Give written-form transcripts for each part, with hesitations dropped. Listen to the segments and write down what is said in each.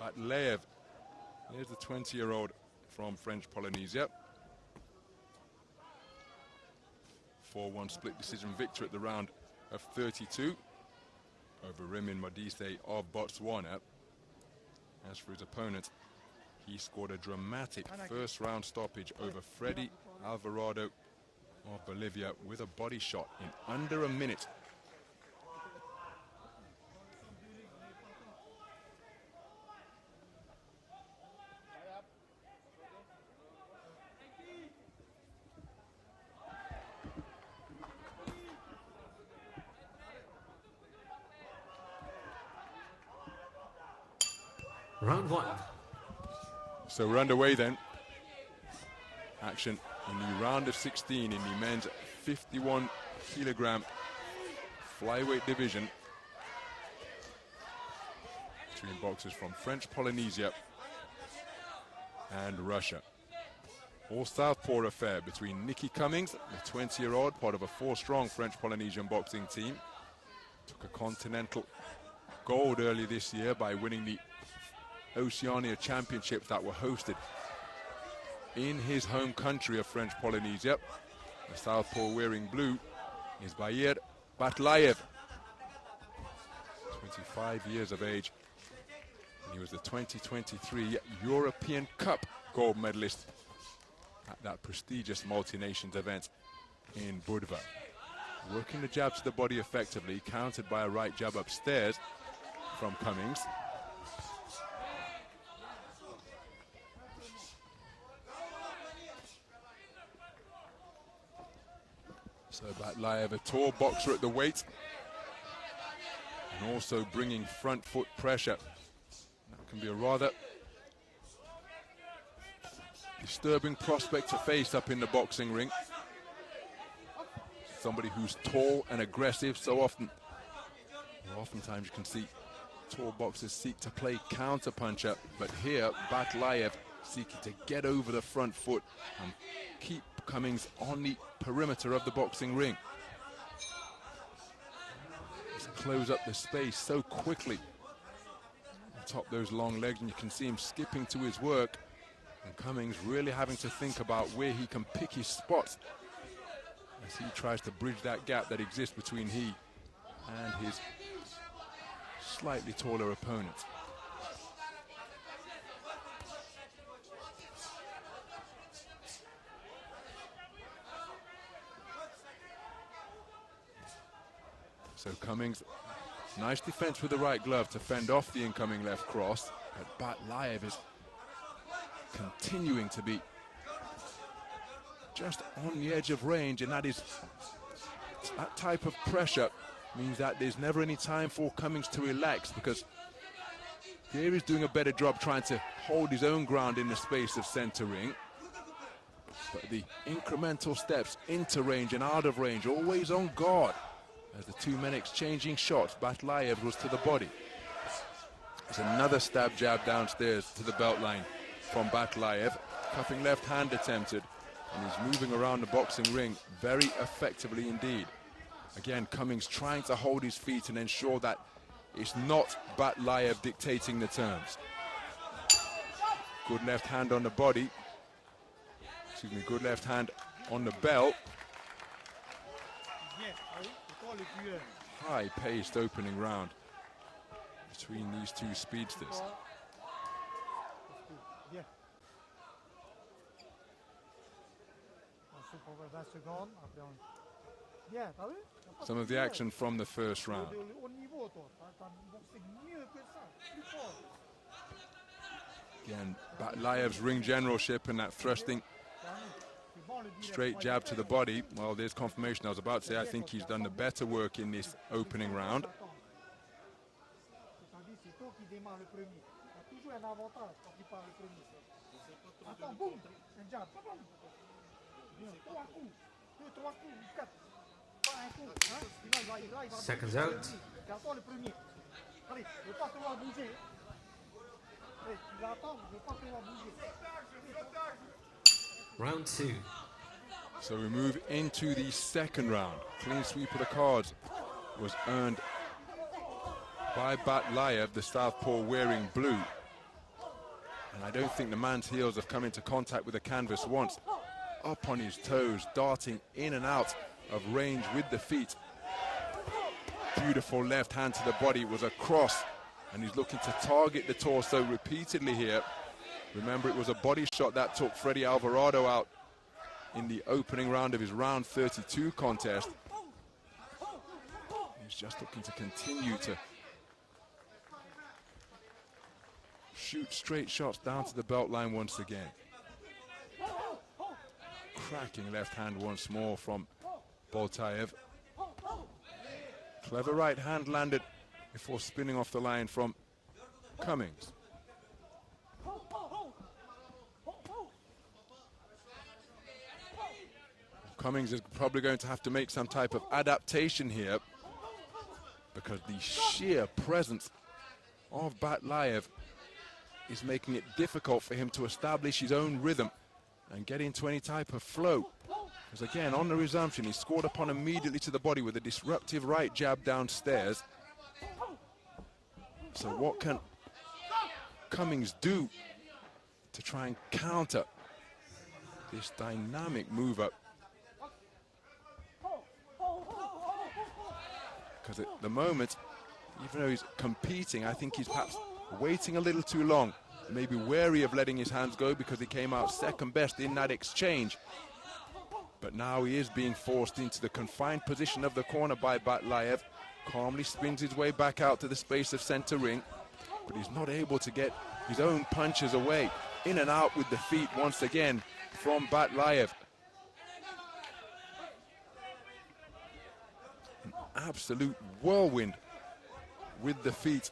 BATLAEV. Here's the 20-year-old from French Polynesia. 4-1 split decision victory at the round of 32 over Rimin Modise of Botswana. As for his opponent, he scored a dramatic first round stoppage over Freddy Alvarado of Bolivia with a body shot in under a minute. Round 1. So we're underway then. Action in the round of 16 in the men's 51-kilogram flyweight division between boxers from French Polynesia and Russia. All southpaw affair between Nikee Cummings, the 20-year-old, part of a 4-strong French Polynesian boxing team. Took a continental gold early this year by winning the Oceania Championships that were hosted in his home country of French Polynesia. The southpaw wearing blue is Bair BATLAEV, 25 years of age. And he was the 2023 European Cup gold medalist at that prestigious multi-nations event in Budva. Working the jab to the body effectively, countered by a right jab upstairs from Cummings. So BATLAEV, a tall boxer at the weight, and also bringing front foot pressure. That can be a rather disturbing prospect to face up in the boxing ring. Somebody who's tall and aggressive. So oftentimes you can see tall boxers seek to play counter-puncher, but here BATLAEV seeking to get over the front foot and keep Cummings on the perimeter of the boxing ring. Just close up the space so quickly. Top those long legs, and you can see him skipping to his work. And Cummings really having to think about where he can pick his spots as he tries to bridge that gap that exists between he and his slightly taller opponent. So Cummings, nice defense with the right glove to fend off the incoming left cross, but BATLAEV is continuing to be just on the edge of range, and that type of pressure means that there's never any time for Cummings to relax, because here he's doing a better job trying to hold his own ground in the space of center ring. But the incremental steps into range and out of range, always on guard. As the two men exchanging shots, BATLAEV was to the body. There's another stab jab downstairs to the belt line from BATLAEV. Cuffing left hand attempted, and he's moving around the boxing ring very effectively indeed. Again, Cummings trying to hold his feet and ensure that it's not BATLAEV dictating the terms. Good left hand on the body. Excuse me, good left hand on the belt. High-paced opening round between these two speedsters. Some of the action from the first round. Again, BATLAEV's ring generalship and that thrusting straight jab to the body. Well, there's confirmation. I was about to say, I think he's done the better work in this opening round. Seconds out. Round 2. So we move into the second round. Clean sweep of the cards was earned by BATLAEV, the southpaw wearing blue. And I don't think the man's heels have come into contact with the canvas once. Up on his toes, darting in and out of range with the feet. Beautiful left hand to the body, was a cross, and he's looking to target the torso repeatedly here. Remember, it was a body shot that took Freddie Alvarado out in the opening round of his round 32 contest. He's just looking to continue to shoot straight shots down to the belt line once again. Cracking left hand once more from BATLAEV. Clever right hand landed before spinning off the line from Cummings. Cummings is probably going to have to make some type of adaptation here, because the sheer presence of BATLAEV is making it difficult for him to establish his own rhythm and get into any type of flow. Because again, on the resumption, he scored upon immediately to the body with a disruptive right jab downstairs. So what can Cummings do to try and counter this dynamic move up? Because at the moment, even though he's competing, I think he's perhaps waiting a little too long, maybe wary of letting his hands go because he came out second best in that exchange. But now he is being forced into the confined position of the corner by BATLAEV. Calmly spins his way back out to the space of center ring, but he's not able to get his own punches away. In and out with the feet once again from BATLAEV. An absolute whirlwind with the feet.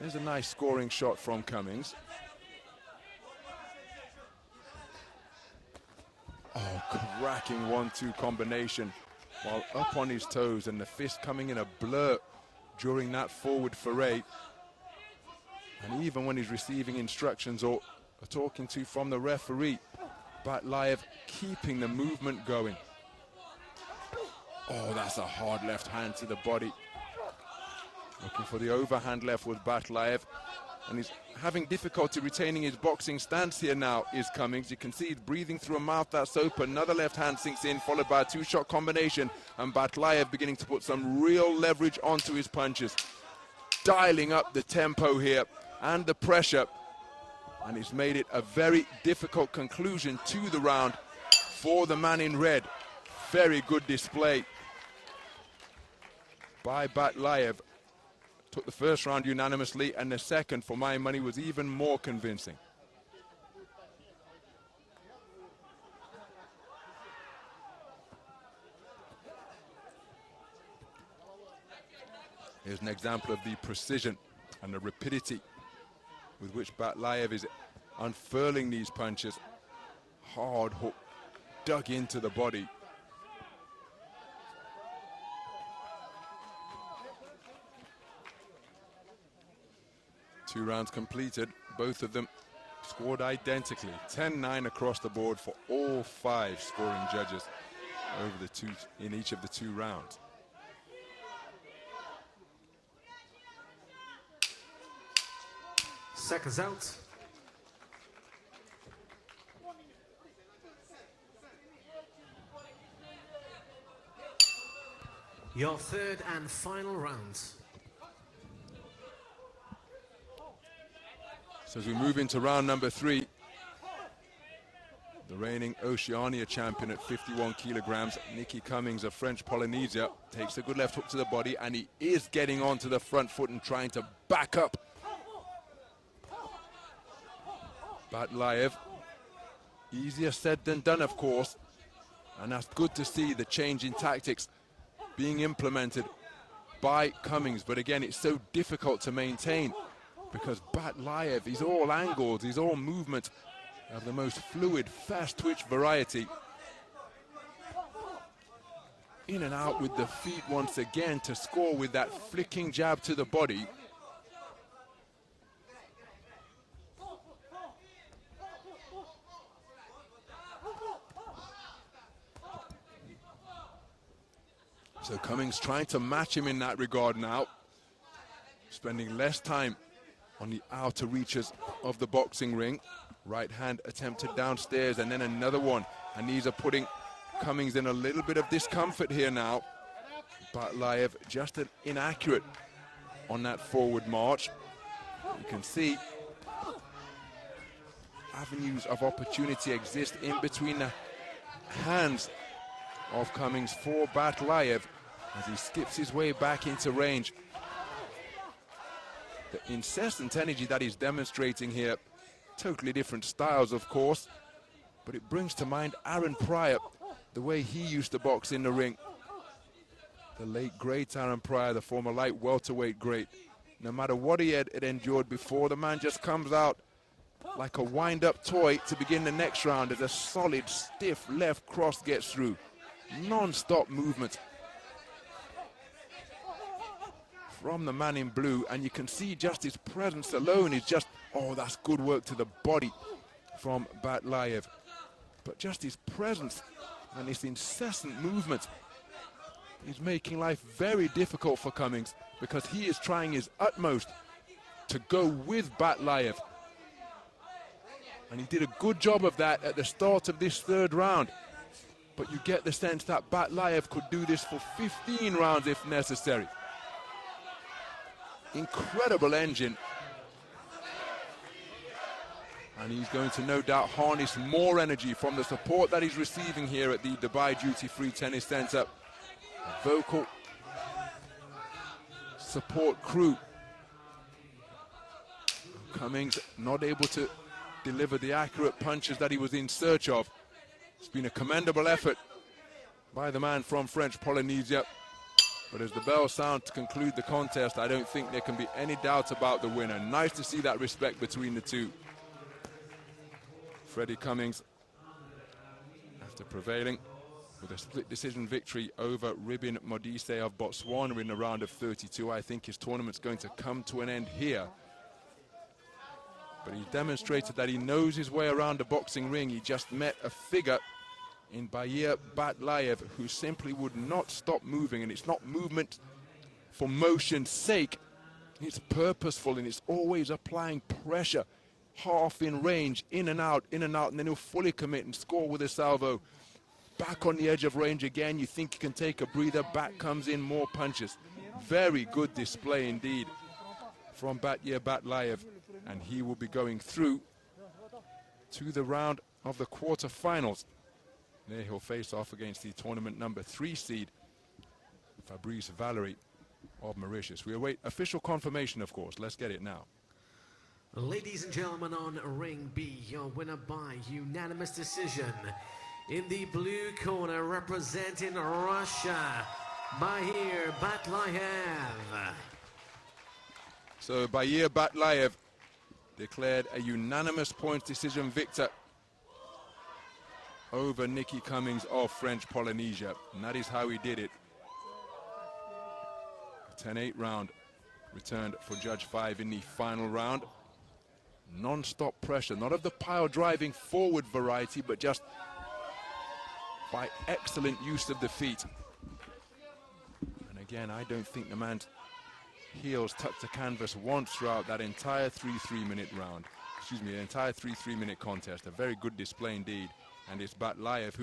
There's a nice scoring shot from Cummings. Oh, cracking 1-2 combination while up on his toes, and the fist coming in a blur during that forward foray. And even when he's receiving instructions or talking to from the referee, BATLAEV keeping the movement going. Oh, that's a hard left hand to the body. Looking for the overhand left with BATLAEV, and he's having difficulty retaining his boxing stance here now, is Cummings. You can see he's breathing through a mouth that's open. Another left hand sinks in, followed by a two-shot combination, and BATLAEV beginning to put some real leverage onto his punches. Dialing up the tempo here and the pressure, and he's made it a very difficult conclusion to the round for the man in red. Very good display by BATLAEV. Took the first round unanimously, and the second, for my money, was even more convincing. Here's an example of the precision and the rapidity with which BATLAEV is unfurling these punches. Hard hook, dug into the body. Two rounds completed, both of them scored identically. 10-9 across the board for all 5 scoring judges over the two in each of the 2 rounds. Seconds out. Your third and final round. So as we move into round number 3, the reigning Oceania champion at 51 kilograms, Nikee Cummings of French Polynesia, takes a good left hook to the body, and he is getting onto the front foot and trying to back up BATLAEV. Easier said than done, of course, and that's good to see the change in tactics being implemented by Cummings. But again, it's so difficult to maintain, because BATLAEV, he's all angles, he's all movement of the most fluid, fast twitch variety. In and out with the feet once again to score with that flicking jab to the body. So Cummings trying to match him in that regard now. spending less time on the outer reaches of the boxing ring. Right hand attempted downstairs, and then another one. And these are putting Cummings in a little bit of discomfort here now. BATLAEV just inaccurate on that forward march. You can see avenues of opportunity exist in between the hands of Cummings for BATLAEV as he skips his way back into range. The incessant energy that he's demonstrating here, totally different styles of course, but it brings to mind Aaron Pryor, the way he used to box in the ring. The late great Aaron Pryor, the former light welterweight great. No matter what he had endured before, the man just comes out like a wind-up toy to begin the next round as a solid, stiff left cross gets through. Non-stop movement from the man in blue, and you can see just his presence alone is just, oh, that's good work to the body from BATLAEV. But just his presence and his incessant movement is making life very difficult for Cummings, because he is trying his utmost to go with BATLAEV. And he did a good job of that at the start of this third round. But you get the sense that BATLAEV could do this for 15 rounds if necessary. Incredible engine. And he's going to no doubt harness more energy from the support that he's receiving here at the Dubai Duty Free Tennis Center. A vocal support crew. Cummings not able to deliver the accurate punches that he was in search of. It's been a commendable effort by the man from French Polynesia. But as the bell sounds to conclude the contest, I don't think there can be any doubt about the winner. Nice to see that respect between the two. Freddie Cummings, after prevailing with a split decision victory over Ribin Modise of Botswana in the round of 32, I think his tournament's going to come to an end here. But he demonstrated that he knows his way around the boxing ring. He just met a figure in Bair BATLAEV who simply would not stop moving, and it's not movement for motion's sake. It's purposeful, and it's always applying pressure, half in range, in and out, and then he'll fully commit and score with a salvo. Back on the edge of range again, you think you can take a breather, back comes in, more punches. Very good display indeed from Bair BATLAEV, and he will be going through to the round of the quarterfinals. There he'll face off against the tournament number 3 seed, Fabrice Valery of Mauritius. We await official confirmation, of course. Let's get it now. Ladies and gentlemen, on ring B, your winner by unanimous decision. In the blue corner, representing Russia, Bair BATLAEV. So Bair BATLAEV declared a unanimous points decision victor over Nikee Cummings of French Polynesia, and that is how he did it. A 10-8 round returned for Judge 5 in the final round. Non-stop pressure, not of the pile driving forward variety, but just by excellent use of the feet. And again, I don't think the man's heels touched the canvas once throughout that entire 3-3-minute round. Excuse me, the entire 3-3-minute contest. A very good display indeed. And it's BATLAEV who